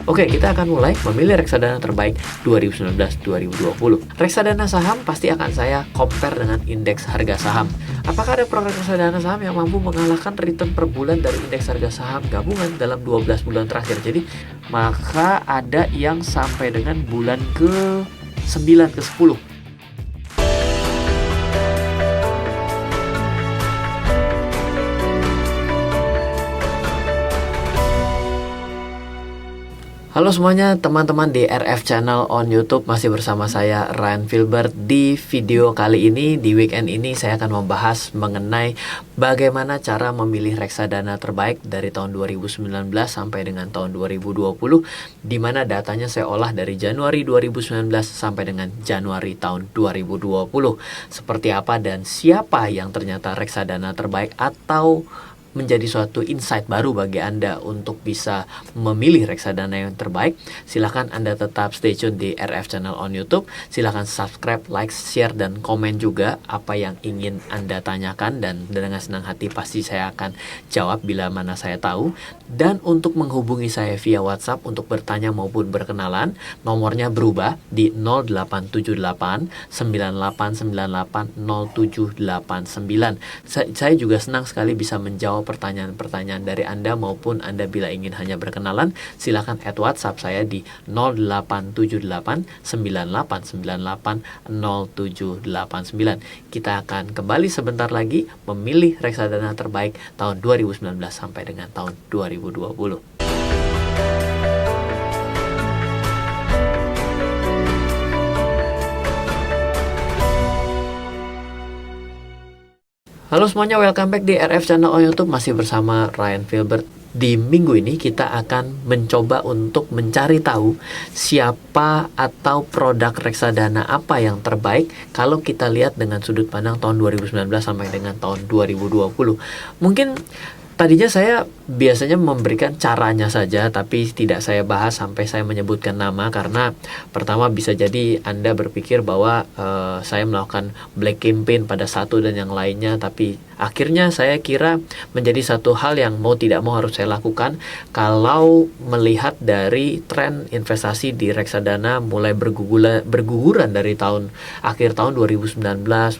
Oke, kita akan mulai memilih reksadana terbaik 2019-2020. Reksadana saham pasti akan saya compare dengan indeks harga saham. Apakah ada produk reksadana saham yang mampu mengalahkan return per bulan dari indeks harga saham gabungan dalam 12 bulan terakhir? Jadi, maka ada yang sampai dengan bulan ke-9 ke-10. Halo semuanya, teman-teman di RF Channel on YouTube, masih bersama saya Ryan Filbert. Di video kali ini, di weekend ini, saya akan membahas mengenai bagaimana cara memilih reksadana terbaik dari tahun 2019 sampai dengan tahun 2020, di mana datanya saya olah dari Januari 2019 sampai dengan Januari tahun 2020. Seperti apa dan siapa yang ternyata reksadana terbaik, atau menjadi suatu insight baru bagi Anda untuk bisa memilih reksadana yang terbaik. Silahkan Anda tetap stay tune di RF Channel on YouTube. Silahkan subscribe, like, share, dan komen juga apa yang ingin Anda tanyakan, dan dengan senang hati pasti saya akan jawab bila mana saya tahu. Dan untuk menghubungi saya via WhatsApp untuk bertanya maupun berkenalan, nomornya berubah di 0878 9898 0789. Saya juga senang sekali bisa menjawab pertanyaan-pertanyaan dari Anda, maupun Anda bila ingin hanya berkenalan, silakan add WhatsApp saya di 0878 9898 0789. Kita akan kembali sebentar lagi memilih reksadana terbaik tahun 2019 sampai dengan tahun 2020. Halo semuanya, welcome back di RF Channel on YouTube, masih bersama Ryan Filbert. Di minggu ini kita akan mencoba untuk mencari tahu siapa atau produk reksadana apa yang terbaik kalau kita lihat dengan sudut pandang tahun 2019 sampai dengan tahun 2020. Mungkin tadinya saya biasanya memberikan caranya saja, tapi tidak saya bahas sampai saya menyebutkan nama, karena pertama bisa jadi Anda berpikir bahwa saya melakukan black campaign pada satu dan yang lainnya, tapi akhirnya saya kira menjadi satu hal yang mau tidak mau harus saya lakukan kalau melihat dari tren investasi di reksadana mulai berguguran dari akhir tahun 2019,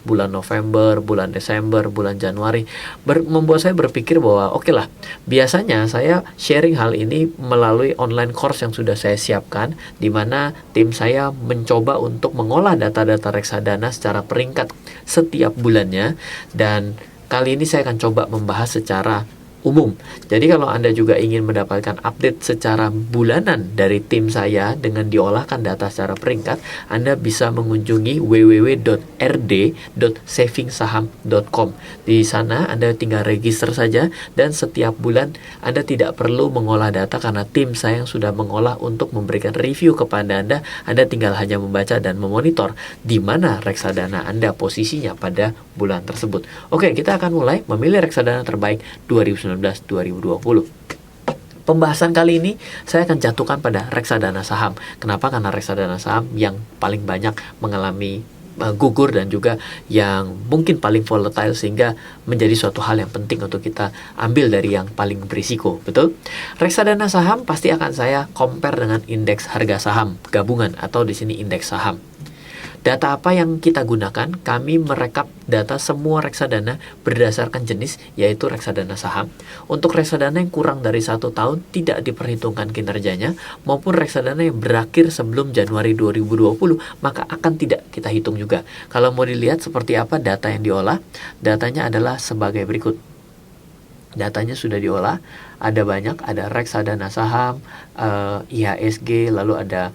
bulan November, bulan Desember, bulan Januari, membuat saya berpikir bahwa oke lah, biasanya saya sharing hal ini melalui online course yang sudah saya siapkan, di mana tim saya mencoba untuk mengolah data-data reksadana secara peringkat setiap bulannya, dan kali ini saya akan coba membahas secara umum. Jadi kalau Anda juga ingin mendapatkan update secara bulanan dari tim saya dengan diolahkan data secara peringkat, Anda bisa mengunjungi www.rd.savingsaham.com. Di sana Anda tinggal register saja, dan setiap bulan Anda tidak perlu mengolah data karena tim saya yang sudah mengolah untuk memberikan review kepada Anda. Anda tinggal hanya membaca dan memonitor di mana reksadana Anda posisinya pada bulan tersebut. Oke, kita akan mulai memilih reksadana terbaik 2019-2020. Pembahasan kali ini saya akan jatuhkan pada reksadana saham. Kenapa? Karena reksadana saham yang paling banyak mengalami gugur dan juga yang mungkin paling volatile, sehingga menjadi suatu hal yang penting untuk kita ambil dari yang paling berisiko. Betul? Reksadana saham pasti akan saya compare dengan indeks harga saham gabungan, atau di sini indeks saham. Data apa yang kita gunakan? Kami merekap data semua reksadana berdasarkan jenis, yaitu reksadana saham. Untuk reksadana yang kurang dari 1 tahun tidak diperhitungkan kinerjanya, maupun reksadana yang berakhir sebelum Januari 2020, maka akan tidak kita hitung juga. Kalau mau dilihat seperti apa data yang diolah, datanya adalah sebagai berikut. Datanya sudah diolah, ada banyak, ada reksadana saham, IHSG, lalu ada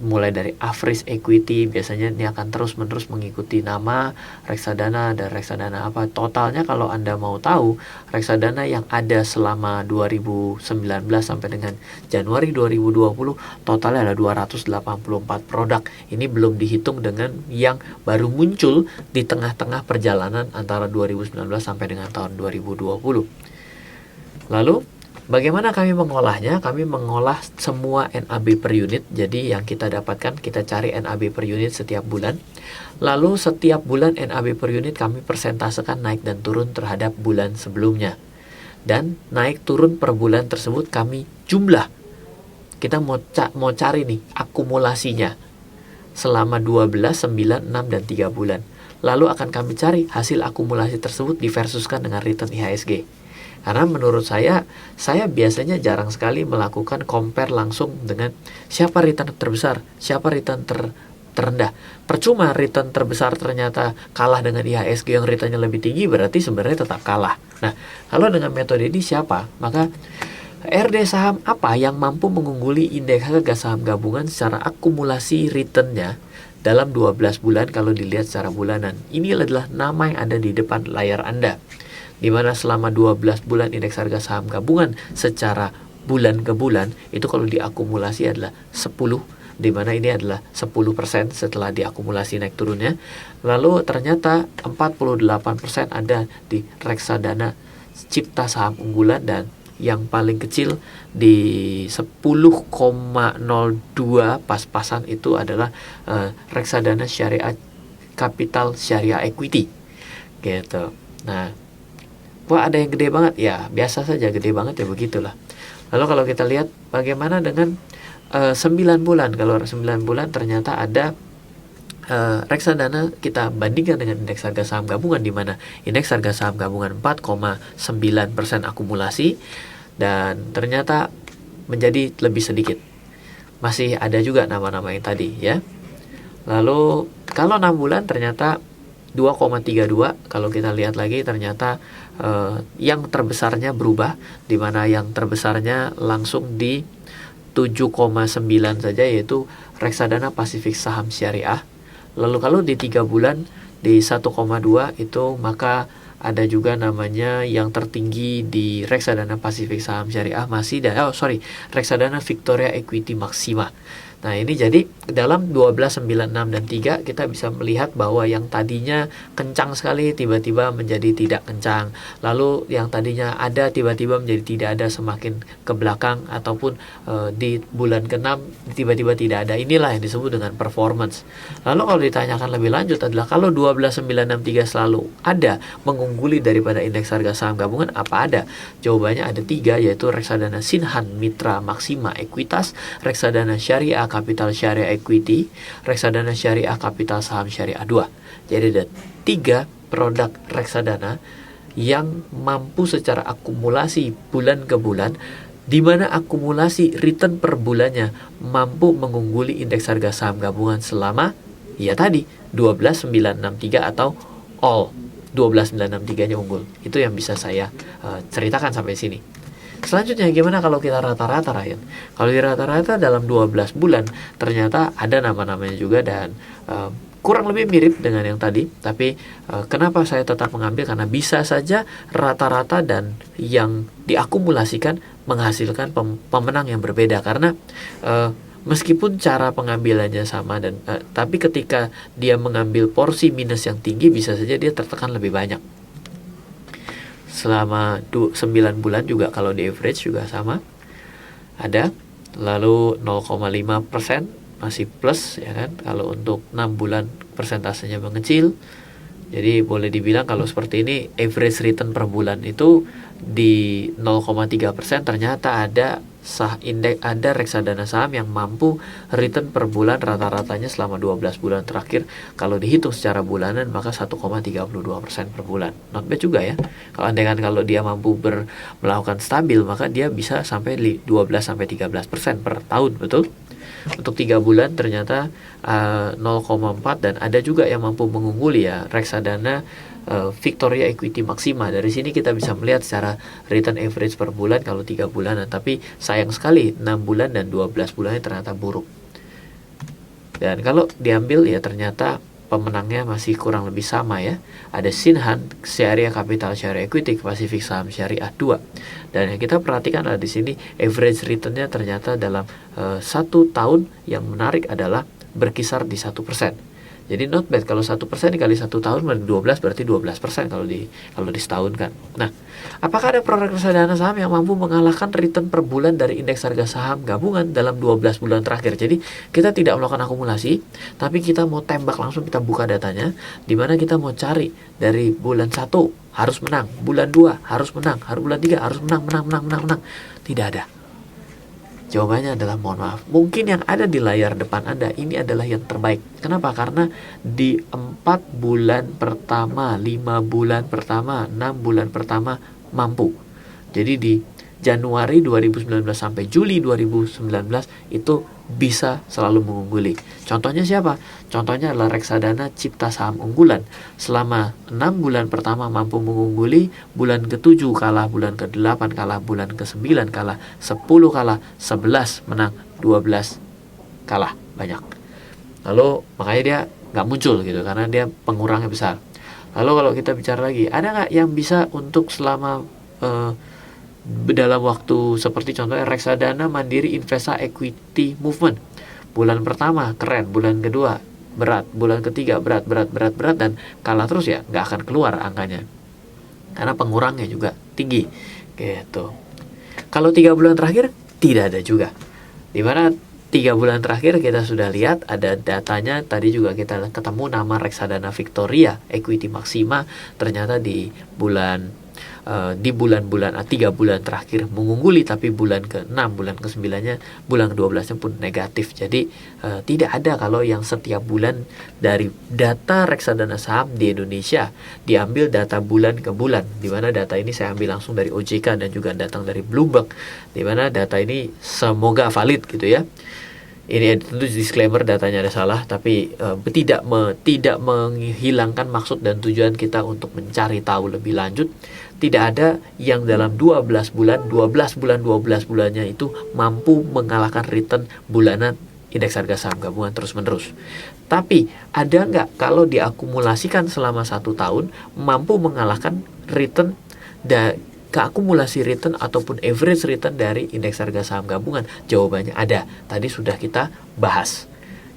mulai dari average equity. Biasanya ini akan terus-menerus mengikuti nama reksadana. Ada reksadana apa totalnya, kalau Anda mau tahu, reksadana yang ada selama 2019 sampai dengan Januari 2020 totalnya ada 284 produk. Ini belum dihitung dengan yang baru muncul di tengah-tengah perjalanan antara 2019 sampai dengan tahun 2020. Lalu bagaimana kami mengolahnya? Kami mengolah semua NAB per unit. Jadi yang kita dapatkan, kita cari NAB per unit setiap bulan. Lalu setiap bulan NAB per unit kami persentasekan naik dan turun terhadap bulan sebelumnya. Dan naik turun per bulan tersebut kami jumlah kita mau cari nih akumulasinya selama 12, 9, 6, dan 3 bulan. Lalu akan kami cari hasil akumulasi tersebut diversuskan dengan return IHSG. Karena menurut saya biasanya jarang sekali melakukan compare langsung dengan siapa return terbesar, siapa return terendah. Percuma return terbesar ternyata kalah dengan IHSG yang returnnya lebih tinggi, berarti sebenarnya tetap kalah. Nah, kalau dengan metode ini siapa? Maka RD saham apa yang mampu mengungguli indeks harga saham gabungan secara akumulasi returnnya dalam 12 bulan kalau dilihat secara bulanan. Ini adalah nama yang ada di depan layar Anda, di mana selama 12 bulan indeks harga saham gabungan secara bulan ke bulan itu kalau diakumulasi adalah 10, di mana ini adalah 10% setelah diakumulasi naik turunnya. Lalu ternyata 48% ada di reksadana cipta saham unggulan, dan yang paling kecil di 10,02 pas-pasan itu adalah reksadana syariah kapital syariah equity gitu. Nah, wah ada yang gede banget ya, biasa saja gede banget ya, begitulah. Lalu kalau kita lihat bagaimana dengan 9 bulan, kalau 9 bulan ternyata ada reksadana kita bandingkan dengan indeks harga saham gabungan, di mana indeks harga saham gabungan 4,9% akumulasi dan ternyata menjadi lebih sedikit. Masih ada juga nama-nama yang tadi ya. Lalu kalau 6 bulan ternyata 2,32. Kalau kita lihat lagi ternyata yang terbesarnya berubah, di mana yang terbesarnya langsung di 7,9 saja, yaitu reksadana Pasifik Saham Syariah. Lalu kalau di 3 bulan di 1,2 itu, maka ada juga namanya yang tertinggi di reksadana Pasifik Saham Syariah masih reksadana Victoria Equity Maxima. Nah, ini jadi dalam 12, 9, 6, dan 3 kita bisa melihat bahwa yang tadinya kencang sekali tiba-tiba menjadi tidak kencang. Lalu yang tadinya ada tiba-tiba menjadi tidak ada, semakin ke belakang, ataupun di bulan ke-6 tiba-tiba tidak ada. Inilah yang disebut dengan performance. Lalu kalau ditanyakan lebih lanjut adalah kalau 12, 9, 6, 3 selalu ada mengungguli daripada indeks harga saham gabungan, apa ada? Jawabannya ada 3, yaitu reksadana Sinhan Mitra Maxima Equitas, reksadana Syariah Kapital Syariah Equity, reksadana Syariah Kapital Saham Syariah 2. Jadi ada 3 produk reksadana yang mampu secara akumulasi bulan ke bulan, di mana akumulasi return per bulannya mampu mengungguli indeks harga saham gabungan selama ya tadi 12, 9, 6, 3 atau all 12, 9, 6, 3-nya unggul. Itu yang bisa saya ceritakan sampai sini. Selanjutnya gimana kalau kita rata-rata, Ryan? Kalau di rata-rata dalam 12 bulan ternyata ada nama-namanya juga, dan kurang lebih mirip dengan yang tadi. Tapi kenapa saya tetap mengambil? Karena bisa saja rata-rata dan yang diakumulasikan menghasilkan pemenang yang berbeda. Karena meskipun cara pengambilannya sama, dan tapi ketika dia mengambil porsi minus yang tinggi, bisa saja dia tertekan lebih banyak. Selama 9 bulan juga kalau di average juga sama ada. Lalu 0,5% masih plus ya kan. Kalau untuk 6 bulan persentasenya mengecil. Jadi boleh dibilang kalau seperti ini average return per bulan itu di 0,3%. Ternyata ada ada reksadana saham yang mampu return per bulan rata-ratanya selama 12 bulan terakhir. Kalau dihitung secara bulanan maka 1,32% per bulan. Not bad juga ya. Kalau dia mampu melakukan stabil, maka dia bisa sampai 12-13% per tahun, betul? Untuk 3 bulan ternyata 0,4, dan ada juga yang mampu mengungguli ya, reksadana Victoria Equity Maxima. Dari sini kita bisa melihat secara return average per bulan kalau 3 bulanan, tapi sayang sekali 6 bulan dan 12 bulannya ternyata buruk. Dan kalau diambil ya ternyata pemenangnya masih kurang lebih sama ya. Ada Sinhan Syariah Kapital Syariah Equity Pasifik Saham Syariah 2. Dan yang kita perhatikan adalah di sini average returnnya ternyata dalam 1 tahun yang menarik adalah berkisar di 1%. Jadi not bad. Kalau 1% dikali 1 tahun 12 berarti 12% kalau di setahun kan. Nah, apakah ada produk reksadana saham yang mampu mengalahkan return per bulan dari indeks harga saham gabungan dalam 12 bulan terakhir? Jadi kita tidak melakukan akumulasi, tapi kita mau tembak langsung, kita buka datanya, di mana kita mau cari dari bulan 1 harus menang, bulan 2 harus menang, bulan 3 harus menang. Tidak ada. Jawabannya adalah mohon maaf. Mungkin yang ada di layar depan Anda ini adalah yang terbaik. Kenapa? Karena di 4 bulan pertama, 5 bulan pertama, 6 bulan pertama mampu. Jadi di Januari 2019 sampai Juli 2019 itu bisa selalu mengungguli. Contohnya siapa? Contohnya adalah reksadana Cipta Saham Unggulan. Selama 6 bulan pertama mampu mengungguli, bulan ke-7 kalah, bulan ke-8 kalah, bulan ke-9 kalah, 10 kalah, 11 menang, 12 kalah banyak. Lalu makanya dia nggak muncul gitu karena dia pengurangnya besar. Lalu kalau kita bicara lagi, ada nggak yang bisa untuk selama dalam waktu seperti contohnya reksadana Mandiri Investa Equity Movement, bulan pertama keren, bulan kedua berat, bulan ketiga berat dan kalah terus, ya nggak akan keluar angkanya karena pengurangnya juga tinggi gitu. Kalau 3 bulan terakhir tidak ada juga, dimana 3 bulan terakhir kita sudah lihat ada datanya. Tadi juga kita ketemu nama reksadana Victoria Equity Maxima, ternyata di bulan-bulan 3 bulan terakhir mengungguli, tapi bulan ke-6, bulan ke-9-nya, bulan ke-12-nya pun negatif. Jadi tidak ada kalau yang setiap bulan dari data reksadana saham di Indonesia diambil data bulan ke bulan, di mana data ini saya ambil langsung dari OJK dan juga datang dari Bloomberg, di mana data ini semoga valid gitu ya. Ini tentu disclaimer, datanya ada salah, tapi tidak menghilangkan maksud dan tujuan kita untuk mencari tahu lebih lanjut. Tidak ada yang dalam 12 bulannya itu mampu mengalahkan return bulanan indeks harga saham gabungan terus-menerus. Tapi ada nggak kalau diakumulasikan selama 1 tahun mampu mengalahkan return keakumulasi return ataupun average return dari indeks harga saham gabungan? Jawabannya ada. Tadi sudah kita bahas.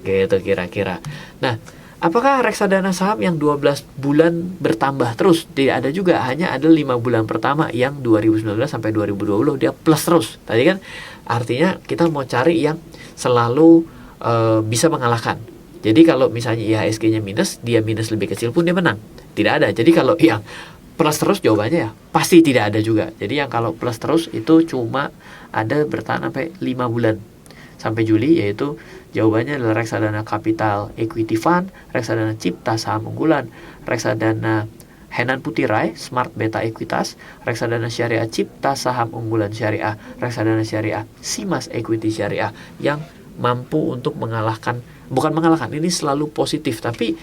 Gitu kira-kira. Nah, apakah reksadana saham yang 12 bulan bertambah terus? Tidak ada juga, hanya ada 5 bulan pertama yang 2019 sampai 2020 dia plus terus. Tadi kan artinya kita mau cari yang selalu bisa mengalahkan. Jadi kalau misalnya IHSG-nya minus, dia minus lebih kecil pun dia menang. Tidak ada. Jadi kalau yang plus terus, jawabannya ya pasti tidak ada juga. Jadi yang kalau plus terus itu cuma ada bertahan sampai 5 bulan sampai Juli, yaitu jawabannya adalah reksadana Capital Equity Fund, reksadana Cipta Saham Unggulan, reksadana Henan Putirai Smart Beta Equitas, reksadana Syariah Cipta Saham Unggulan Syariah, reksadana Syariah Simas Equity Syariah yang mampu untuk bukan mengalahkan, ini selalu positif, tapi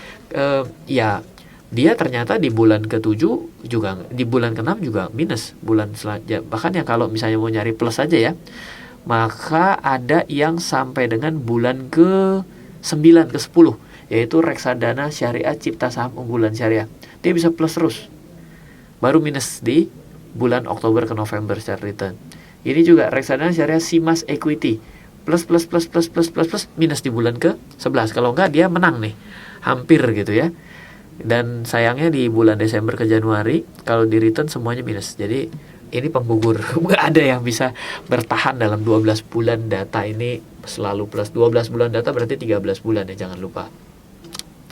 ya dia ternyata di bulan ke-7 juga, di bulan ke-6 juga minus, bulan selanjutnya. Bahkan yang kalau misalnya mau nyari plus saja ya, maka ada yang sampai dengan bulan ke-9, ke-10, yaitu reksadana Syariah Cipta Saham Unggulan Syariah. Dia bisa plus terus. Baru minus di bulan Oktober ke November secara return. Ini juga reksadana Syariah Simas Equity. Plus, minus di bulan ke-11. Kalau enggak dia menang nih. Hampir gitu ya. Dan sayangnya di bulan Desember ke Januari kalau di return semuanya minus. Jadi ini penggugur. Nggak ada yang bisa bertahan dalam 12 bulan data ini selalu plus. 12 bulan data berarti 13 bulan ya, jangan lupa.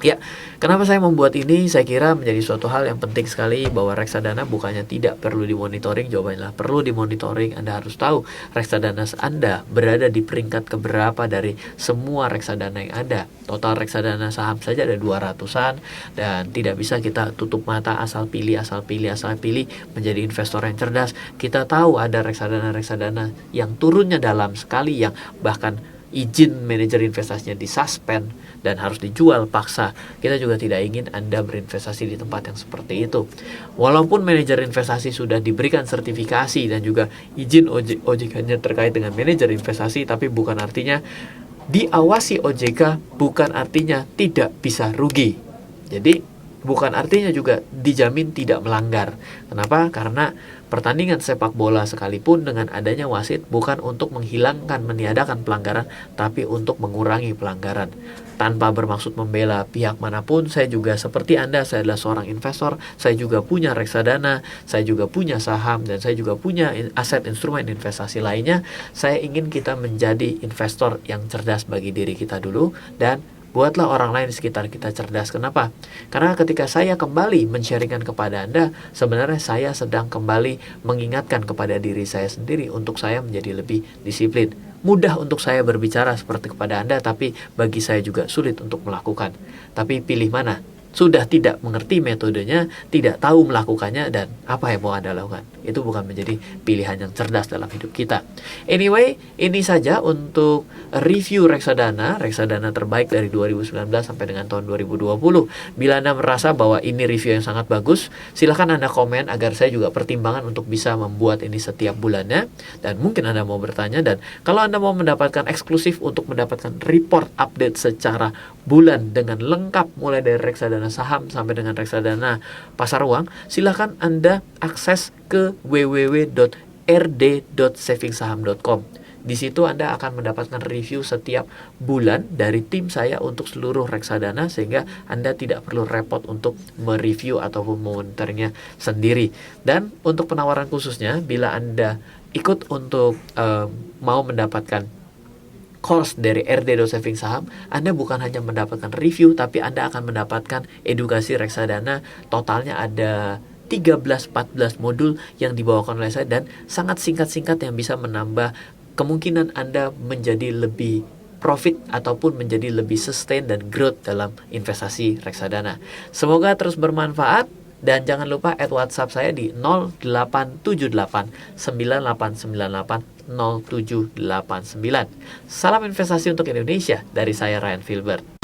Ya, kenapa saya membuat ini? Saya kira menjadi suatu hal yang penting sekali bahwa reksadana bukannya tidak perlu dimonitoring. Jawabannya perlu dimonitoring. Anda harus tahu reksadana Anda berada di peringkat keberapa dari semua reksadana yang ada. Total reksadana saham saja ada 200-an, dan tidak bisa kita tutup mata asal pilih menjadi investor yang cerdas. Kita tahu ada reksadana yang turunnya dalam sekali, yang bahkan izin manajer investasinya disuspend dan harus dijual paksa. Kita juga tidak ingin Anda berinvestasi di tempat yang seperti itu. Walaupun manajer investasi sudah diberikan sertifikasi dan juga izin OJK-nya terkait dengan manajer investasi, tapi bukan artinya diawasi OJK, bukan artinya tidak bisa rugi. Jadi bukan artinya juga dijamin tidak melanggar. Kenapa? Karena pertandingan sepak bola sekalipun dengan adanya wasit bukan untuk menghilangkan, meniadakan pelanggaran, tapi untuk mengurangi pelanggaran. Tanpa bermaksud membela pihak manapun, saya juga seperti Anda, saya adalah seorang investor, saya juga punya reksadana, saya juga punya saham, dan saya juga punya aset instrumen investasi lainnya. Saya ingin kita menjadi investor yang cerdas bagi diri kita dulu, dan buatlah orang lain di sekitar kita cerdas. Kenapa? Karena ketika saya kembali men-sharingkan kepada Anda, sebenarnya saya sedang kembali mengingatkan kepada diri saya sendiri untuk saya menjadi lebih disiplin. mudah untuk saya berbicara seperti kepada Anda, tapi bagi saya juga sulit untuk melakukan. Tapi pilih mana? Sudah tidak mengerti metodenya, tidak tahu melakukannya, dan apa yang mau Anda lakukan? Itu bukan menjadi pilihan yang cerdas dalam hidup kita. Anyway, ini saja untuk review reksadana terbaik dari 2019 sampai dengan tahun 2020. Bila Anda merasa bahwa ini review yang sangat bagus, silahkan Anda komen agar saya juga pertimbangan untuk bisa membuat ini setiap bulannya. Dan mungkin Anda mau bertanya, dan kalau Anda mau mendapatkan eksklusif untuk mendapatkan report update secara bulan dengan lengkap mulai dari reksadana saham sampai dengan reksadana pasar uang, silahkan Anda akses ke www.rd.savingsaham.com. Di situ Anda akan mendapatkan review setiap bulan dari tim saya untuk seluruh reksadana, sehingga Anda tidak perlu repot untuk mereview ataupun memonitornya sendiri. Dan untuk penawaran khususnya, bila Anda ikut untuk mau mendapatkan course dari RD Saving Saham, Anda bukan hanya mendapatkan review, tapi Anda akan mendapatkan edukasi reksadana. Totalnya ada 13-14 modul yang dibawakan oleh saya, dan sangat singkat-singkat yang bisa menambah kemungkinan Anda menjadi lebih profit ataupun menjadi lebih sustain dan growth dalam investasi reksadana. Semoga terus bermanfaat, dan jangan lupa add WhatsApp saya di 0878 9898 0789. Salam investasi untuk Indonesia dari saya, Ryan Filbert.